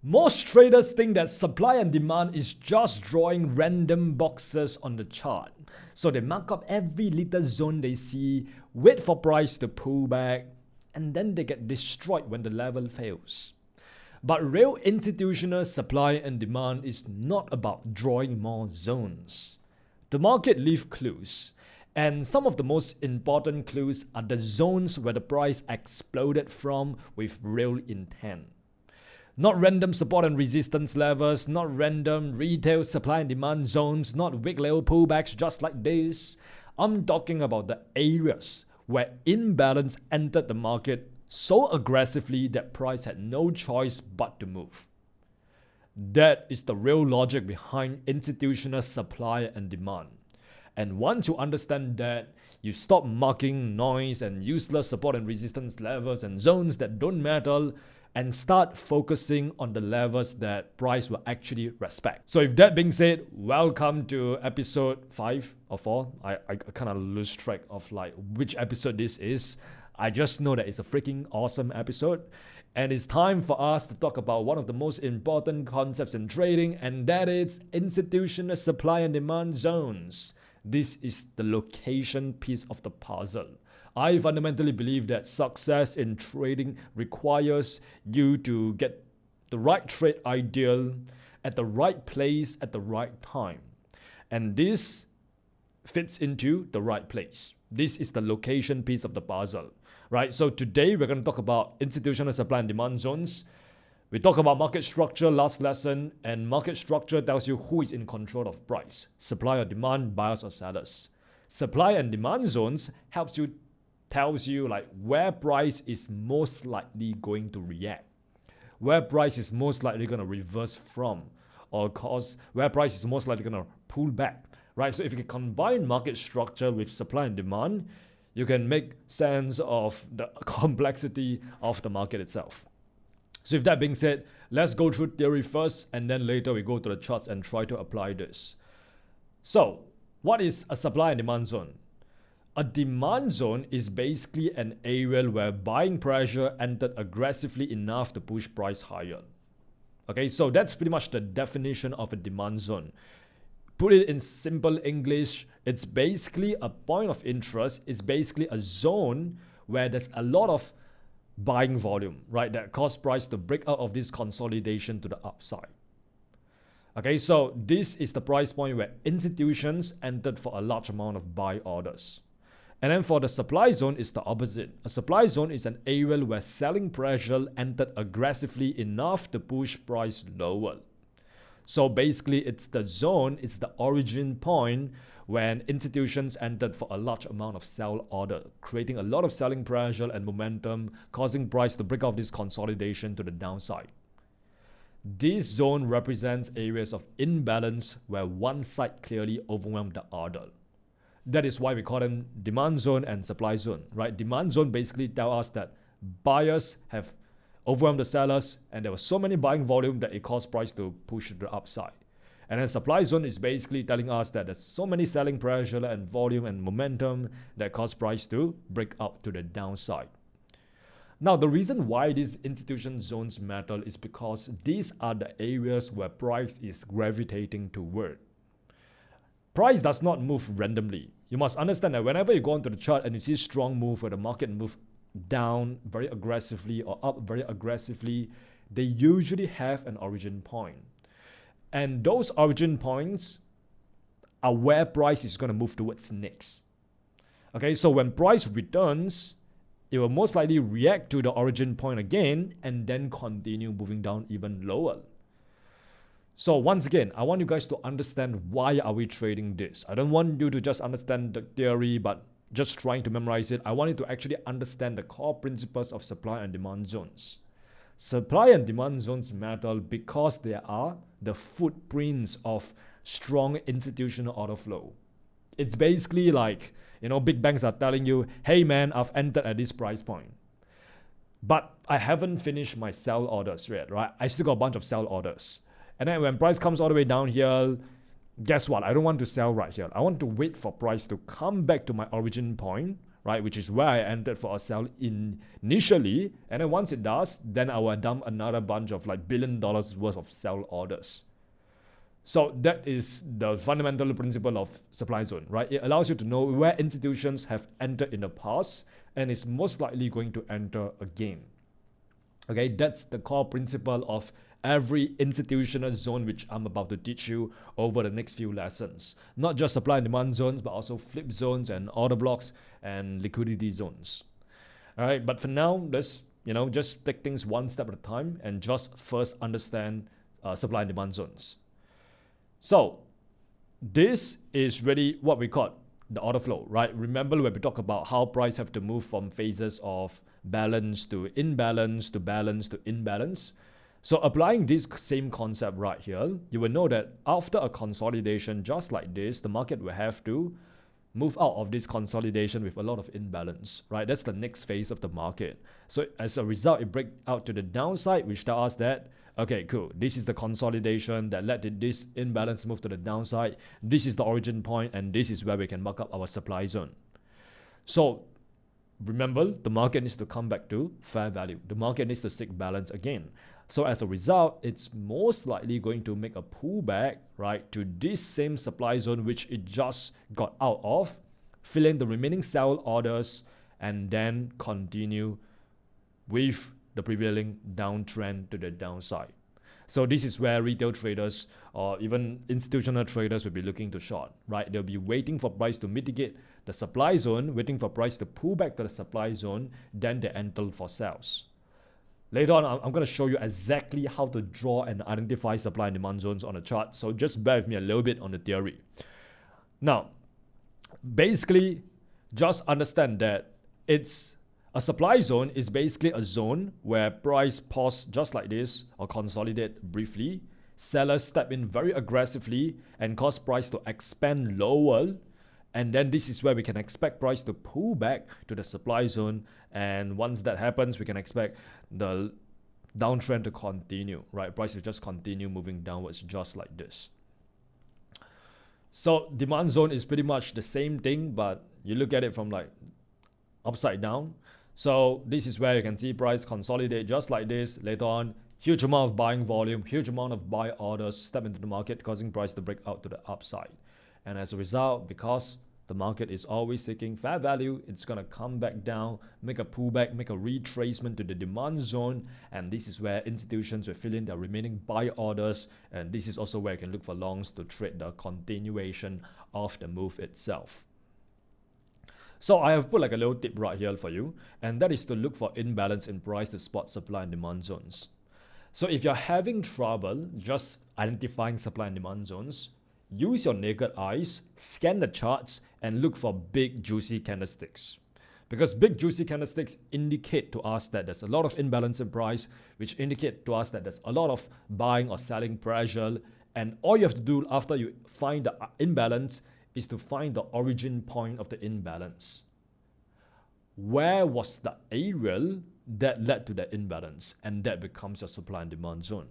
Most traders think that supply and demand is just drawing random boxes on the chart. So they mark up every little zone they see, wait for price to pull back, and then they get destroyed when the level fails. But real institutional supply and demand is not about drawing more zones. The market leaves clues, and some of the most important clues are the zones where the price exploded from with real intent. Not random support and resistance levels, not random retail supply and demand zones, not weak level pullbacks just like this. I'm talking about the areas where imbalance entered the market so aggressively that price had no choice but to move. That is the real logic behind institutional supply and demand. And once you understand that, you stop marking noise and useless support and resistance levels and zones that don't matter, and start focusing on the levels that price will actually respect. So with that being said, welcome to episode 5 or 4. I kind of lose track of like which episode this is. I just know that it's a freaking awesome episode. And it's time for us to talk about one of the most important concepts in trading, and that is institutional supply and demand zones. This is the location piece of the puzzle. I fundamentally believe that success in trading requires you to get the right trade ideal at the right place at the right time. And this fits into the right place. This is the location piece of the puzzle, right? So today we're going to talk about institutional supply and demand zones. We talk about market structure last lesson, and market structure tells you who is in control of price, supply or demand, buyers or sellers. Supply and demand zones tells you like where price is most likely going to react, where price is most likely going to reverse from, or where price is most likely going to pull back, right? So if you can combine market structure with supply and demand, you can make sense of the complexity of the market itself. So with that being said, let's go through theory first, and then later we go to the charts and try to apply this. So what is a supply and demand zone? A demand zone is basically an area where buying pressure entered aggressively enough to push price higher. Okay, so that's pretty much the definition of a demand zone. Put it in simple English, it's basically a point of interest. It's basically a zone where there's a lot of buying volume, right, that cause price to break out of this consolidation to the upside. Okay, so this is the price point where institutions entered for a large amount of buy orders. And then for the supply zone, it's the opposite. A supply zone is an area where selling pressure entered aggressively enough to push price lower. So basically, it's the zone, it's the origin point when institutions entered for a large amount of sell order, creating a lot of selling pressure and momentum, causing price to break off this consolidation to the downside. This zone represents areas of imbalance where one side clearly overwhelmed the other. That is why we call them demand zone and supply zone, right? Demand zone basically tell us that buyers have overwhelmed the sellers, and there was so many buying volume that it caused price to push to the upside. And then supply zone is basically telling us that there's so many selling pressure and volume and momentum that caused price to break up to the downside. Now, the reason why these institution zones matter is because these are the areas where price is gravitating toward. Price does not move randomly. You must understand that whenever you go onto the chart and you see strong move where the market move down very aggressively or up very aggressively, they usually have an origin point. And those origin points are where price is going to move towards next. Okay, so when price returns, it will most likely react to the origin point again and then continue moving down even lower. So once again, I want you guys to understand why are we trading this. I don't want you to just understand the theory, but just trying to memorize it. I want you to actually understand the core principles of supply and demand zones. Supply and demand zones matter because they are the footprints of strong institutional order flow. It's basically like, big banks are telling you, hey man, I've entered at this price point, but I haven't finished my sell orders yet, right? I still got a bunch of sell orders. And then when price comes all the way down here, guess what? I don't want to sell right here. I want to wait for price to come back to my origin point, right? Which is where I entered for a sell initially. And then once it does, then I will dump another bunch of like $1 billion worth of sell orders. So that is the fundamental principle of supply zone, right? It allows you to know where institutions have entered in the past and is most likely going to enter again. Okay, that's the core principle of every institutional zone which I'm about to teach you over the next few lessons. Not just supply and demand zones, but also flip zones and order blocks and liquidity zones. All right, but for now, let's just take things one step at a time and just first understand supply and demand zones. So this is really what we call the order flow, right? Remember when we talk about how price have to move from phases of balance to imbalance to balance to imbalance. So applying this same concept right here, you will know that after a consolidation just like this, the market will have to move out of this consolidation with a lot of imbalance, right? That's the next phase of the market. So as a result, it breaks out to the downside, which tells us that, okay, cool, this is the consolidation that led to this imbalance move to the downside. This is the origin point, and this is where we can mark up our supply zone. So remember, the market needs to come back to fair value. The market needs to seek balance again. So as a result, it's most likely going to make a pullback, right, to this same supply zone which it just got out of, fill in the remaining sell orders, and then continue with the prevailing downtrend to the downside. So this is where retail traders or even institutional traders will be looking to short, right? They'll be waiting for price to mitigate the supply zone, waiting for price to pull back to the supply zone, then they enter for sales. Later on, I'm going to show you exactly how to draw and identify supply and demand zones on a chart. So just bear with me a little bit on the theory. Now, basically, just understand that a supply zone is basically a zone where price pause just like this or consolidate briefly. Sellers step in very aggressively and cause price to expand lower. And then this is where we can expect price to pull back to the supply zone. And once that happens, we can expect the downtrend to continue, right? Price will just continue moving downwards just like this. So demand zone is pretty much the same thing, but you look at it from like upside down. So this is where you can see price consolidate just like this. Later on, huge amount of buying volume, huge amount of buy orders step into the market, causing price to break out to the upside. And as a result, because the market is always seeking fair value, it's going to come back down, make a pullback, make a retracement to the demand zone. And this is where institutions will fill in their remaining buy orders. And this is also where you can look for longs to trade the continuation of the move itself. So I have put like a little tip right here for you, and that is to look for imbalance in price to spot supply and demand zones. So if you're having trouble just identifying supply and demand zones, use your naked eyes, scan the charts, and look for big juicy candlesticks. Because big juicy candlesticks indicate to us that there's a lot of imbalance in price, which indicate to us that there's a lot of buying or selling pressure. And all you have to do after you find the imbalance is to find the origin point of the imbalance. Where was the area that led to the imbalance? And that becomes your supply and demand zone.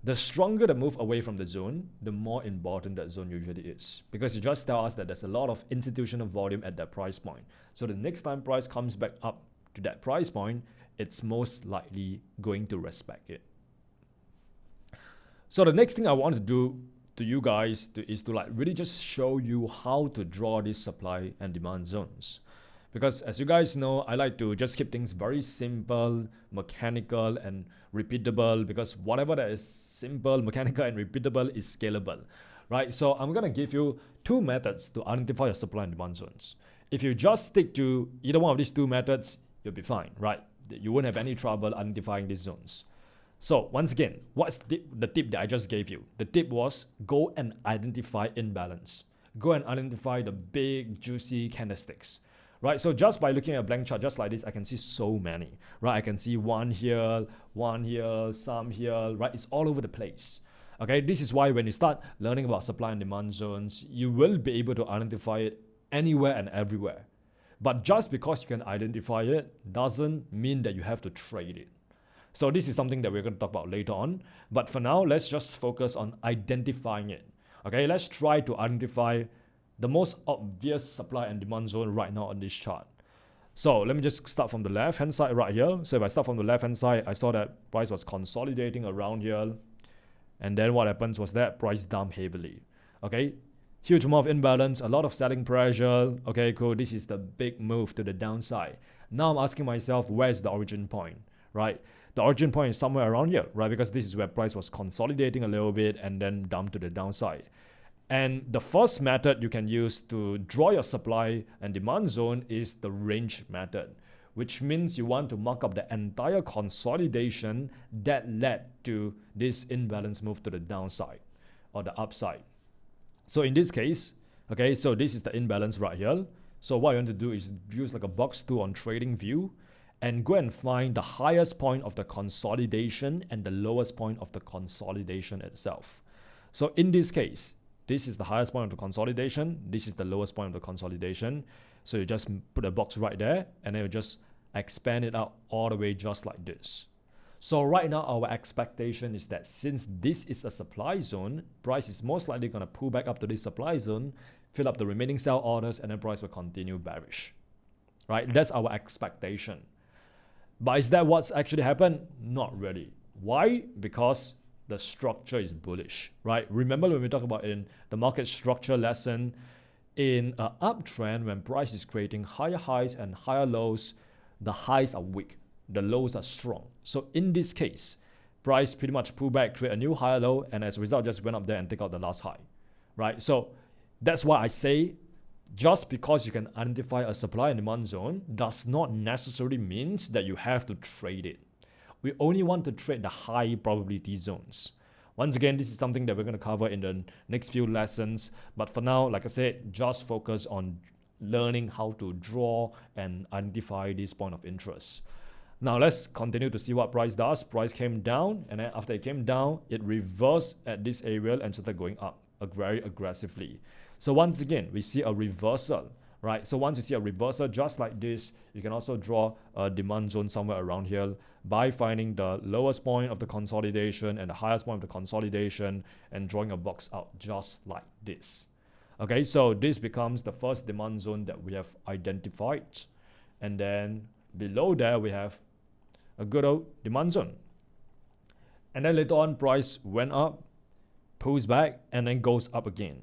The stronger the move away from the zone, the more important that zone usually is. Because it just tells us that there's a lot of institutional volume at that price point. So the next time price comes back up to that price point, it's most likely going to respect it. So the next thing I want to do to you guys is to like really just show you how to draw these supply and demand zones. Because as you guys know, I like to just keep things very simple, mechanical, and repeatable, because whatever that is simple, mechanical, and repeatable is scalable, right? So I'm going to give you two methods to identify your supply and demand zones. If you just stick to either one of these two methods, you'll be fine, right? You won't have any trouble identifying these zones. So once again, what's the tip that I just gave you? The tip was go and identify imbalance. Go and identify the big juicy candlesticks. Right, so just by looking at a blank chart just like this, I can see so many, right? I can see one here, some here, right? It's all over the place. Okay, this is why when you start learning about supply and demand zones, you will be able to identify it anywhere and everywhere. But just because you can identify it doesn't mean that you have to trade it. So this is something that we're going to talk about later on. But for now, let's just focus on identifying it. Okay, let's try to identify the most obvious supply and demand zone right now on this chart. So let me just start from the left hand side right here. So if I start from the left hand side, I saw that price was consolidating around here. And then what happens was that price dumped heavily. Okay, huge amount of imbalance, a lot of selling pressure. Okay, cool. This is the big move to the downside. Now I'm asking myself, where's the origin point, right? The origin point is somewhere around here, right? Because this is where price was consolidating a little bit and then dumped to the downside. And the first method you can use to draw your supply and demand zone is the range method, which means you want to mark up the entire consolidation that led to this imbalance move to the downside or the upside. So in this case, okay, so this is the imbalance right here. So what you want to do is use like a box tool on trading view and go and find the highest point of the consolidation and the lowest point of the consolidation itself. So in this case, this is the highest point of the consolidation. This is the lowest point of the consolidation. So you just put a box right there and then you just expand it out all the way just like this. So right now our expectation is that since this is a supply zone, price is most likely going to pull back up to this supply zone, fill up the remaining sell orders, and then price will continue bearish. Right? That's our expectation. But is that what's actually happened? Not really. Why? Because the structure is bullish, right? Remember when we talk about in the market structure lesson, in an uptrend, when price is creating higher highs and higher lows, the highs are weak, the lows are strong. So in this case, price pretty much pull back, create a new higher low, and as a result, just went up there and take out the last high, right? So that's why I say, just because you can identify a supply and demand zone does not necessarily means that you have to trade it. We only want to trade the high probability zones. Once again, this is something that we're going to cover in the next few lessons. But for now, like I said, just focus on learning how to draw and identify this point of interest. Now let's continue to see what price does. Price came down, and then after it came down, it reversed at this area and started going up very aggressively. So once again, we see a reversal, right? So once you see a reversal just like this, you can also draw a demand zone somewhere around here by finding the lowest point of the consolidation and the highest point of the consolidation and drawing a box out just like this. Okay, so this becomes the first demand zone that we have identified. And then below there, we have a good old demand zone. And then later on, price went up, pulls back, and then goes up again.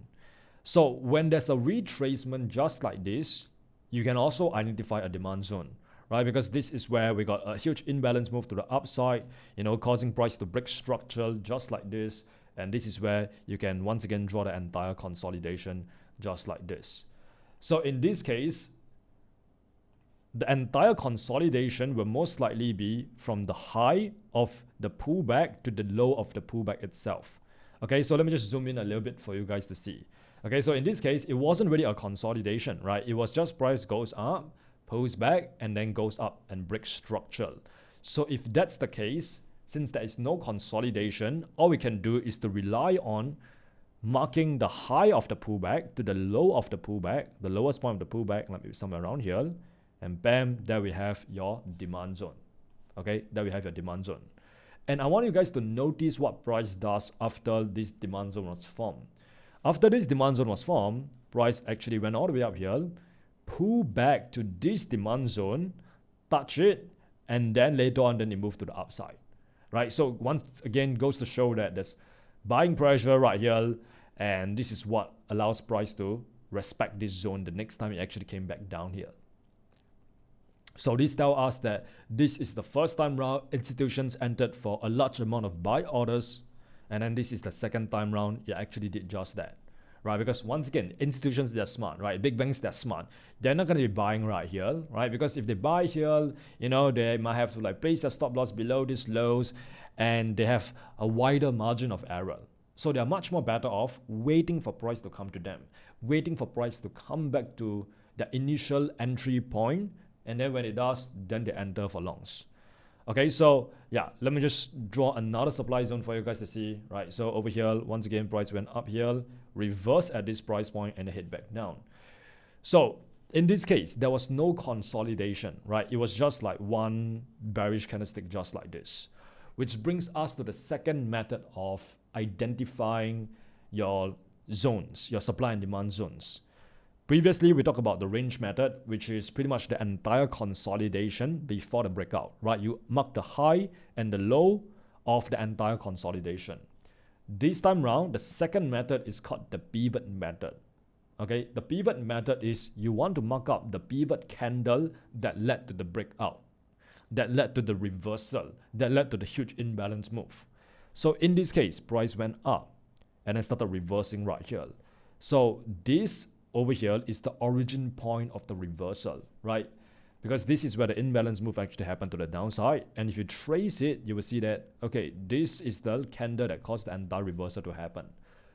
So when there's a retracement just like this, you can also identify a demand zone, right? Because this is where we got a huge imbalance move to the upside, causing price to break structure just like this. And this is where you can once again draw the entire consolidation just like this. So in this case, the entire consolidation will most likely be from the high of the pullback to the low of the pullback itself. Okay, so let me just zoom in a little bit for you guys to see. Okay, so in this case, it wasn't really a consolidation, right? It was just price goes up, pulls back, and then goes up and breaks structure. So if that's the case, since there is no consolidation, all we can do is to rely on marking the high of the pullback to the low of the pullback, the lowest point of the pullback, like somewhere around here, and bam, there we have your demand zone. Okay, there we have your demand zone. And I want you guys to notice what price does after this demand zone was formed. After this demand zone was formed, price actually went all the way up here, pull back to this demand zone, touch it, and then later on, then it moved to the upside, right? So once again, goes to show that there's buying pressure right here, and this is what allows price to respect this zone the next time it actually came back down here. So this tells us that this is the first time round institutions entered for a large amount of buy orders, and then this is the second time round it actually did just that, right? Because once again, institutions, they're smart, right? Big banks, they're smart. They're not going to be buying right here, right? Because if they buy here, they might have to like place their stop loss below these lows, and they have a wider margin of error. So they're much more better off waiting for price to come to them, waiting for price to come back to the initial entry point, and then when it does, then they enter for longs. Okay, so yeah, let me just draw another supply zone for you guys to see, right? So over here, once again, price went up here, reversed at this price point, and hit back down. So in this case, there was no consolidation, right? It was just like one bearish candlestick just like this, which brings us to the second method of identifying your zones, your supply and demand zones. Previously, we talked about the range method, which is pretty much the entire consolidation before the breakout, right? You mark the high and the low of the entire consolidation. This time round, the second method is called the pivot method. Okay, the pivot method is you want to mark up the pivot candle that led to the breakout, that led to the reversal, that led to the huge imbalance move. So in this case, price went up and then started reversing right here. So this over here is the origin point of the reversal, right? Because this is where the imbalance move actually happened to the downside. And if you trace it, you will see that, okay, this is the candle that caused the entire reversal to happen.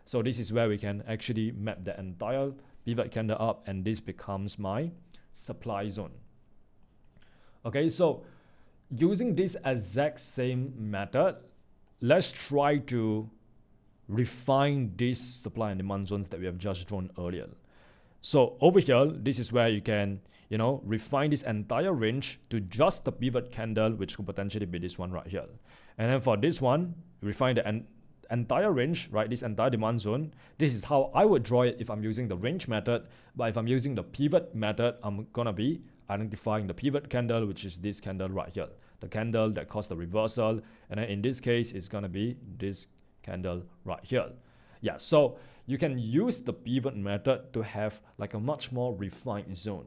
So this is where we can actually map the entire pivot candle up, and this becomes my supply zone. Okay, so using this exact same method, let's try to refine these supply and demand zones that we have just drawn earlier. So over here, this is where you can, refine this entire range to just the pivot candle, which could potentially be this one right here. And then for this one, refine the entire range, right? This entire demand zone. This is how I would draw it if I'm using the range method. But if I'm using the pivot method, I'm gonna be identifying the pivot candle, which is this candle right here, the candle that caused the reversal. And then in this case, it's gonna be this candle right here. Yeah, so you can use the pivot method to have like a much more refined zone.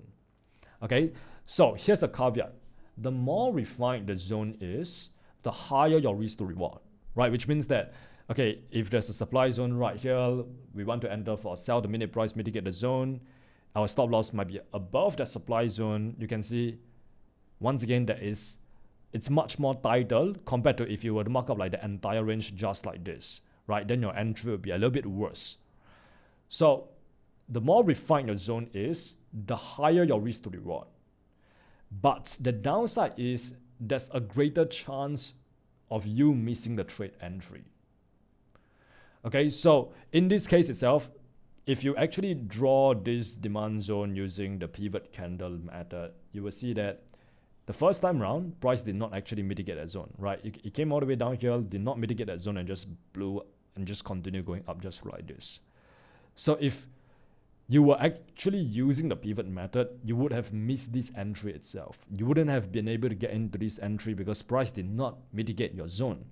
Okay, so here's a caveat. The more refined the zone is, the higher your risk to reward, right? Which means that, okay, if there's a supply zone right here, we want to enter for sell the minute price, mitigate the zone. Our stop loss might be above that supply zone. You can see, once again, it's much more tighter compared to if you were to mark up like the entire range just like this, right? Then your entry will be a little bit worse. So the more refined your zone is, the higher your risk to reward. But the downside is there's a greater chance of you missing the trade entry. Okay, so in this case itself, if you actually draw this demand zone using the pivot candle method, you will see that the first time round, price did not actually mitigate that zone, right? It came all the way down here, did not mitigate that zone, and just blew and just continued going up just like this. So if you were actually using the pivot method, you would have missed this entry itself. You wouldn't have been able to get into this entry because price did not mitigate your zone.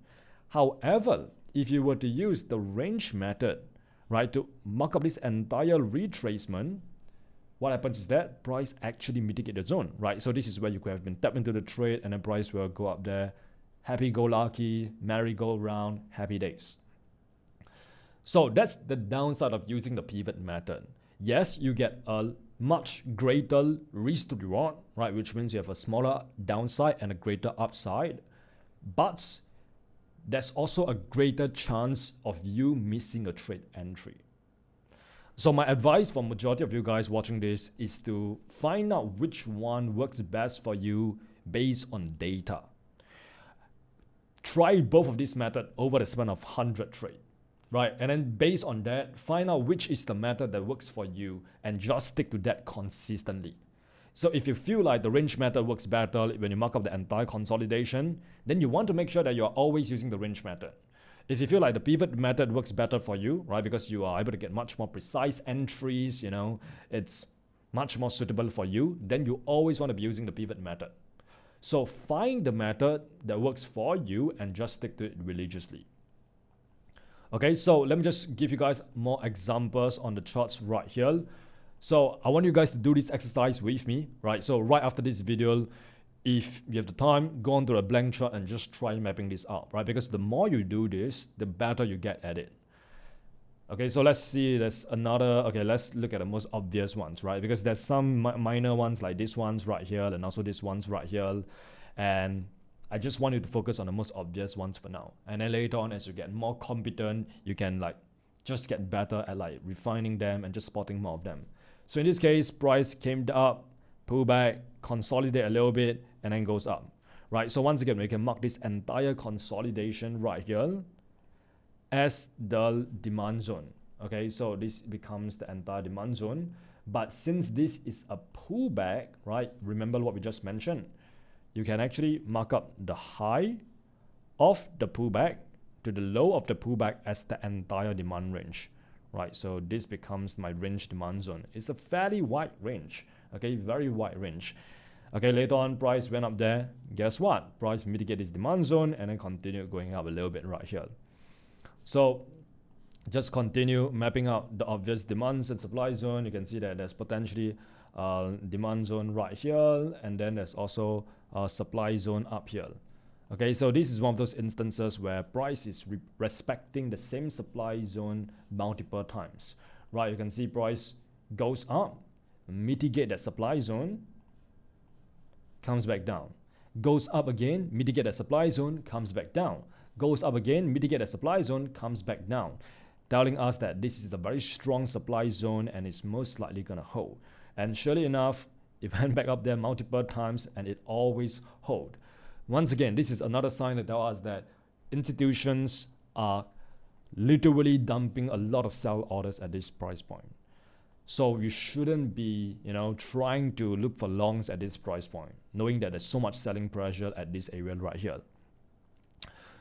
However, if you were to use the range method, right, to mark up this entire retracement, what happens is that price actually mitigate the zone, right? So this is where you could have been tapped into the trade and then price will go up there. Happy-go-lucky, merry-go-round, happy days. So that's the downside of using the pivot method. Yes, you get a much greater risk to reward, right? Which means you have a smaller downside and a greater upside. But there's also a greater chance of you missing a trade entry. So my advice for majority of you guys watching this is to find out which one works best for you based on data. Try both of these methods over the span of 100 trades. Right, and then based on that, find out which is the method that works for you and just stick to that consistently. So if you feel like the range method works better when you mark up the entire consolidation, then you want to make sure that you're always using the range method. If you feel like the pivot method works better for you, right, because you are able to get much more precise entries, it's much more suitable for you, then you always want to be using the pivot method. So find the method that works for you and just stick to it religiously. Okay, so let me just give you guys more examples on the charts right here. So I want you guys to do this exercise with me, right? So right after this video, if you have the time, go onto a blank chart and just try mapping this out, right? Because the more you do this, the better you get at it. Okay, so let's see, there's another, okay, let's look at the most obvious ones, right? Because there's some minor ones like this ones right here and also this ones right here. And I just want you to focus on the most obvious ones for now. And then later on, as you get more competent, you can just get better at refining them and just spotting more of them. So in this case, price came up, pull back, consolidate a little bit, and then goes up, right? So once again, we can mark this entire consolidation right here as the demand zone. Okay, so this becomes the entire demand zone. But since this is a pullback, right? Remember what we just mentioned. You can actually mark up the high of the pullback to the low of the pullback as the entire demand range, right? So this becomes my range demand zone. It's a fairly wide range, okay, very wide range. Okay, later on, price went up there. Guess what? Price mitigate this demand zone and then continue going up a little bit right here. So just continue mapping out the obvious demands and supply zone. You can see that there's potentially demand zone right here, and then there's also a supply zone up here. Okay, so this is one of those instances where price is respecting the same supply zone multiple times, right? You can see price goes up, mitigate that supply zone, comes back down, goes up again, mitigate that supply zone, comes back down, goes up again, mitigate that supply zone, comes back down, telling us that this is a very strong supply zone and it's most likely gonna hold. And surely enough, it went back up there multiple times and it always hold. Once again, this is another sign that tells us that institutions are literally dumping a lot of sell orders at this price point. So you shouldn't be, trying to look for longs at this price point, knowing that there's so much selling pressure at this area right here.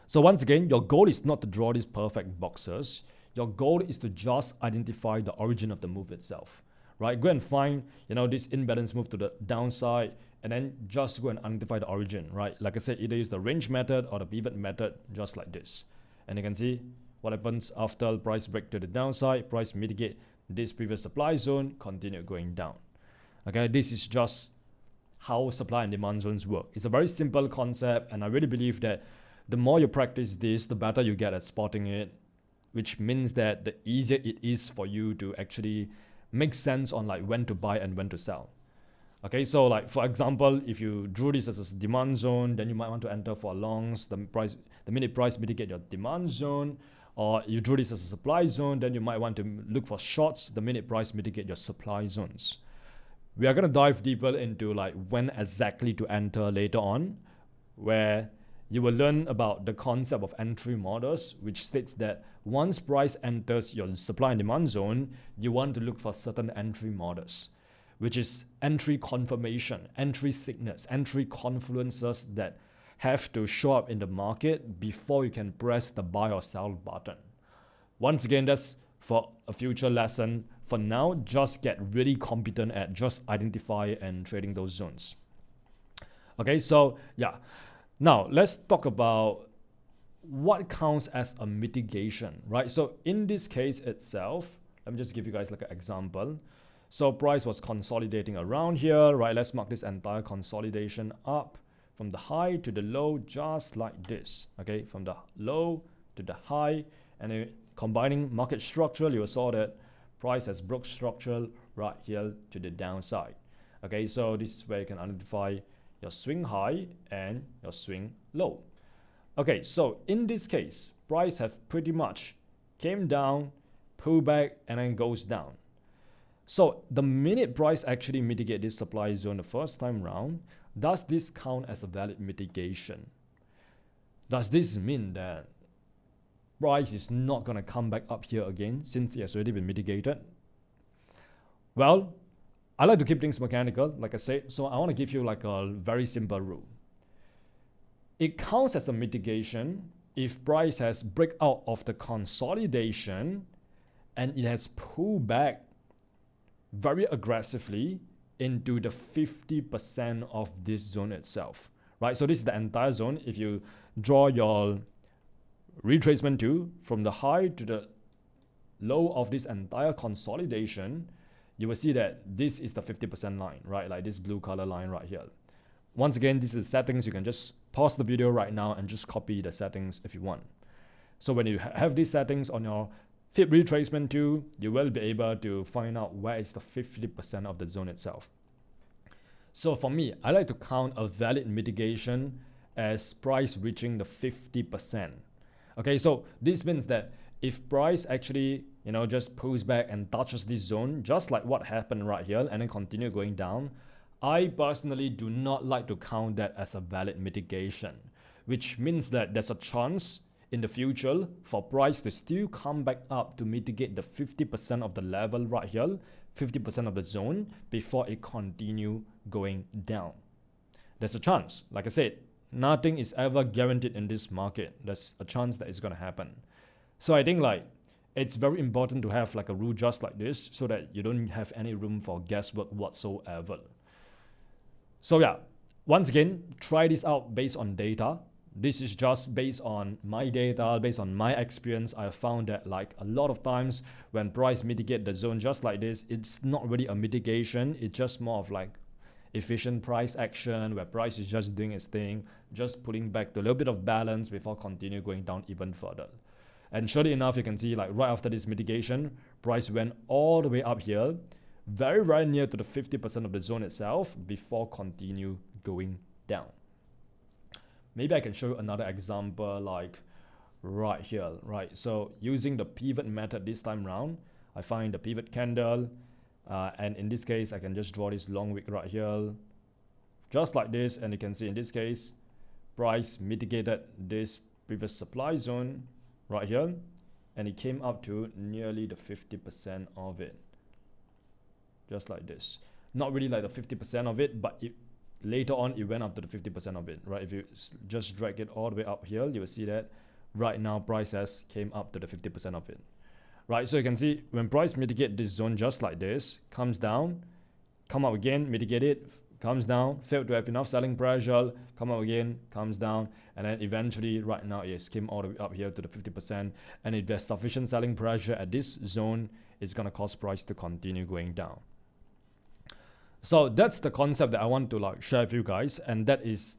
So once again, your goal is not to draw these perfect boxes. Your goal is to just identify the origin of the move itself, right? Go and find, this imbalance move to the downside, and then just go and identify the origin, right? Like I said, either use the range method or the pivot method, just like this. And you can see what happens after price break to the downside, price mitigate this previous supply zone, continue going down. Okay, this is just how supply and demand zones work. It's a very simple concept, and I really believe that the more you practice this, the better you get at spotting it, which means that the easier it is for you to actually make sense on like when to buy and when to sell. Okay, so like for example, if you drew this as a demand zone, then you might want to enter for longs. The minute price mitigate your demand zone. Or you drew this as a supply zone, then you might want to look for shorts the minute price mitigate your supply zones. We are going to dive deeper into like when exactly to enter later on, where you will learn about the concept of entry models, which states that once price enters your supply and demand zone, you want to look for certain entry models, which is entry confirmation, entry signals, entry confluences that have to show up in the market before you can press the buy or sell button. Once again, that's for a future lesson. For now, just get really competent at just identify and trading those zones. Okay, so yeah. Now let's talk about what counts as a mitigation, right? So in this case itself, let me just give you guys like an example. So price was consolidating around here, right? Let's mark this entire consolidation up from the high to the low, just like this, okay? From the low to the high, and then combining market structural, you saw that price has broke structural right here to the downside. Okay, so this is where you can identify your swing high and your swing low. Okay, so in this case, price have pretty much came down, pull back, and then goes down. So the minute price actually mitigate this supply zone the first time round, does this count as a valid mitigation? Does this mean that price is not going to come back up here again since it has already been mitigated? Well, I like to keep things mechanical, like I said, so I want to give you like a very simple rule. It counts as a mitigation if price has break out of the consolidation and it has pulled back very aggressively into the 50% of this zone itself, right? So this is the entire zone. If you draw your retracement tool from the high to the low of this entire consolidation, you will see that this is the 50% line, right? Like this blue color line right here. Once again, this is settings. You can just pause the video right now and just copy the settings if you want. So when you have these settings on your Fib retracement tool, you will be able to find out where is the 50% of the zone itself. So for me, I like to count a valid mitigation as price reaching the 50%. Okay, so this means that if price actually, just pulls back and touches this zone, just like what happened right here, and then continue going down, I personally do not like to count that as a valid mitigation, which means that there's a chance in the future for price to still come back up to mitigate the 50% of the level right here, 50% of the zone, before it continue going down. There's a chance. Like I said, nothing is ever guaranteed in this market. There's a chance that it's going to happen. So I think like it's very important to have like a rule just like this so that you don't have any room for guesswork whatsoever. So yeah, once again, try this out based on data. This is just based on my data, based on my experience. I found that like a lot of times when price mitigate the zone just like this, it's not really a mitigation. It's just more of like efficient price action where price is just doing its thing, just pulling back to a little bit of balance before continue going down even further. And surely enough, you can see like right after this mitigation, price went all the way up here, very, very near to the 50% of the zone itself before continue going down. Maybe I can show you another example like right here, right? So using the pivot method this time around, I find the pivot candle, and in this case, I can just draw this long wick right here, just like this, and you can see in this case, price mitigated this previous supply zone right here, and it came up to nearly the 50% of it, just like this. Not really like the 50% of it, but later on it went up to the 50% of it, right? If you just drag it all the way up here, you will see that right now price has came up to the 50% of it, right? So you can see when price mitigate this zone just like this, comes down, come up again, mitigate it, comes down, failed to have enough selling pressure, come up again, comes down, and then eventually right now it came all the way up here to the 50%. And if there's sufficient selling pressure at this zone, it's gonna cause price to continue going down. So that's the concept that I want to like share with you guys, and that is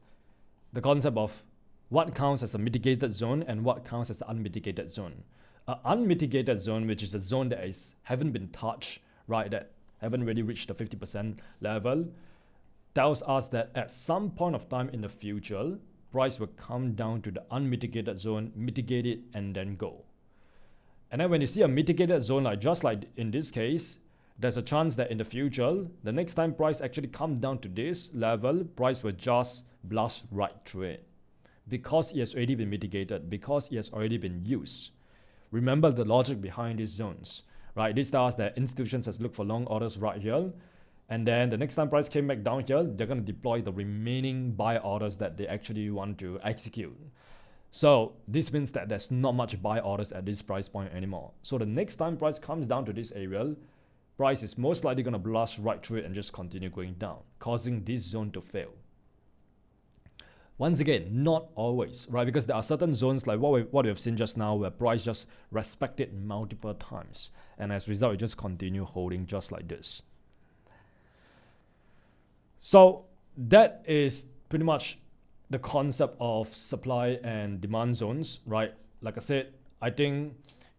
the concept of what counts as a mitigated zone and what counts as an unmitigated zone. An unmitigated zone, which is a zone that haven't been touched, right, that haven't really reached the 50% level, tells us that at some point of time in the future, price will come down to the unmitigated zone, mitigate it, and then go. And then when you see a mitigated zone, like just like in this case, there's a chance that in the future, the next time price actually come down to this level, price will just blast right through it. Because it has already been mitigated, because it has already been used. Remember the logic behind these zones, right? This tells us that institutions has looked for long orders right here, and then the next time price came back down here, they're going to deploy the remaining buy orders that they actually want to execute. So this means that there's not much buy orders at this price point anymore. So the next time price comes down to this area, price is most likely going to blast right through it and just continue going down, causing this zone to fail. Once again, not always, right? Because there are certain zones like what we have seen just now where price just respected multiple times. And as a result, it just continue holding just like this. So that is pretty much the concept of supply and demand zones, right? Like I said, I think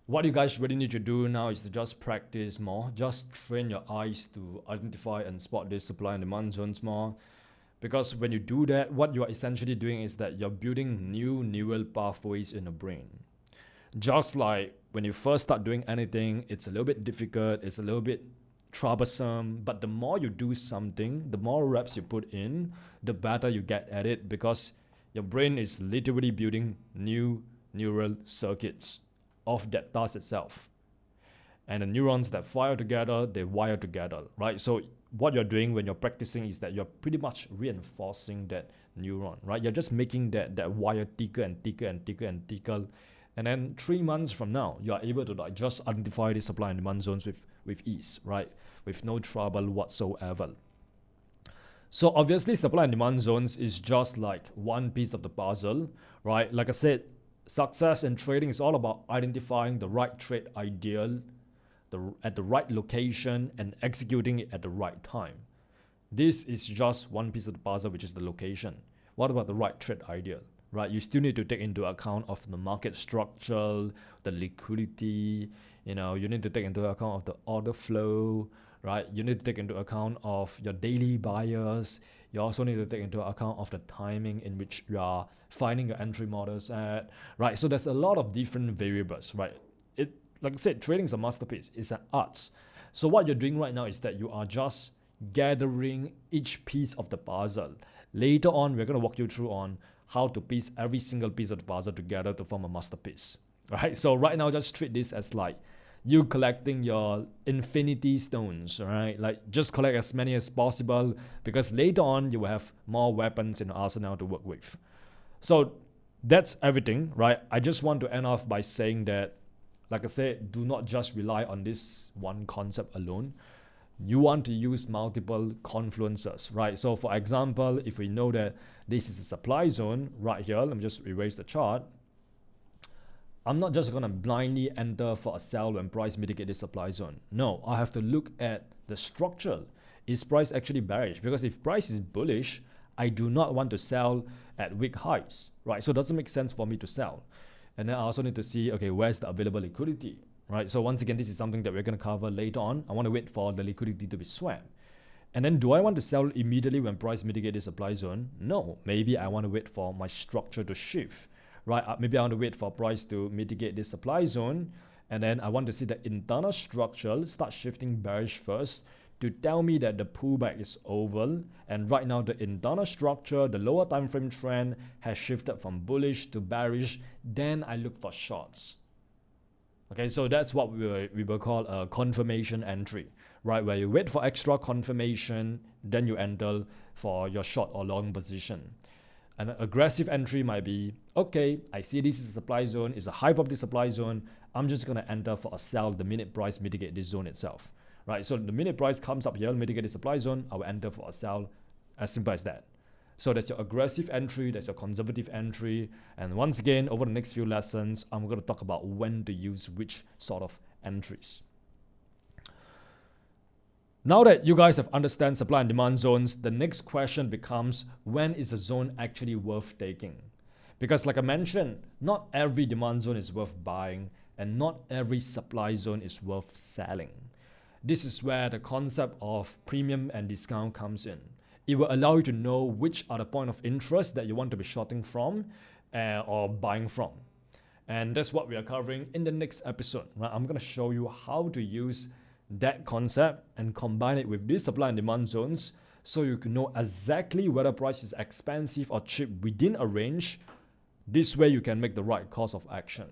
what you guys really need to do now is to just practice more. Just train your eyes to identify and spot these supply and demand zones more. Because when you do that, what you are essentially doing is that you're building new neural pathways in the brain. Just like when you first start doing anything, it's a little bit difficult, it's a little bit troublesome, but the more you do something, the more reps you put in, the better you get at it, because your brain is literally building new neural circuits of that task itself. And the neurons that fire together, they wire together, right? So what you're doing when you're practicing is that you're pretty much reinforcing that neuron, right? You're just making that wire thicker and thicker and thicker and thicker. And then 3 months from now, you are able to like just identify the supply and demand zones with ease, right? With no trouble whatsoever. So obviously supply and demand zones is just like one piece of the puzzle, right? Like I said, success in trading is all about identifying the right trade ideal at the right location and executing it at the right time. This is just one piece of the puzzle, which is the location. What about the right trade ideal, right? You still need to take into account of the market structure, the liquidity, you need to take into account of the order flow, right? You need to take into account of your daily buyers. You also need to take into account of the timing in which you are finding your entry models at, right? So there's a lot of different variables, right? Like I said, trading is a masterpiece. It's an art. So what you're doing right now is that you are just gathering each piece of the puzzle. Later on, we're going to walk you through on how to piece every single piece of the puzzle together to form a masterpiece, right? So right now, just treat this as like you collecting your infinity stones, right? Like just collect as many as possible, because later on, you will have more weapons in the arsenal to work with. So that's everything, right? I just want to end off by saying that like I said, do not just rely on this one concept alone. You want to use multiple confluences, right? So for example, if we know that this is a supply zone right here, let me just erase the chart. I'm not just gonna blindly enter for a sell when price mitigate this supply zone. No, I have to look at the structure. Is price actually bearish? Because if price is bullish, I do not want to sell at weak highs, right? So it doesn't make sense for me to sell. And then I also need to see, okay, where's the available liquidity, right? So once again, this is something that we're going to cover later on. I want to wait for the liquidity to be swept. And then do I want to sell immediately when price mitigate the supply zone? No, maybe I want to wait for my structure to shift, right? Maybe I want to wait for price to mitigate this supply zone. And then I want to see the internal structure start shifting bearish first to tell me that the pullback is over. And right now the internal structure, the lower time frame trend has shifted from bullish to bearish. Then I look for shorts. Okay, so that's what we will call a confirmation entry, right? Where you wait for extra confirmation, then you enter for your short or long position. An aggressive entry might be, okay, I see this is a supply zone, it's a high probability supply zone. I'm just gonna enter for a sell the minute price mitigate this zone itself. Right, so the minute price comes up here, mitigate the supply zone, I will enter for a sell, as simple as that. So that's your aggressive entry, that's your conservative entry. And once again, over the next few lessons, I'm going to talk about when to use which sort of entries. Now that you guys have understand supply and demand zones, the next question becomes, when is a zone actually worth taking? Because like I mentioned, not every demand zone is worth buying, and not every supply zone is worth selling. This is where the concept of premium and discount comes in. It will allow you to know which are the point of interest that you want to be shorting from or buying from. And that's what we are covering in the next episode. Right? I'm going to show you how to use that concept and combine it with these supply and demand zones so you can know exactly whether price is expensive or cheap within a range. This way you can make the right course of action.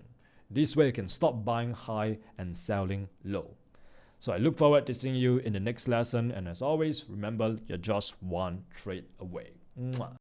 This way you can stop buying high and selling low. So I look forward to seeing you in the next lesson. And as always, remember, you're just one trade away. Mwah.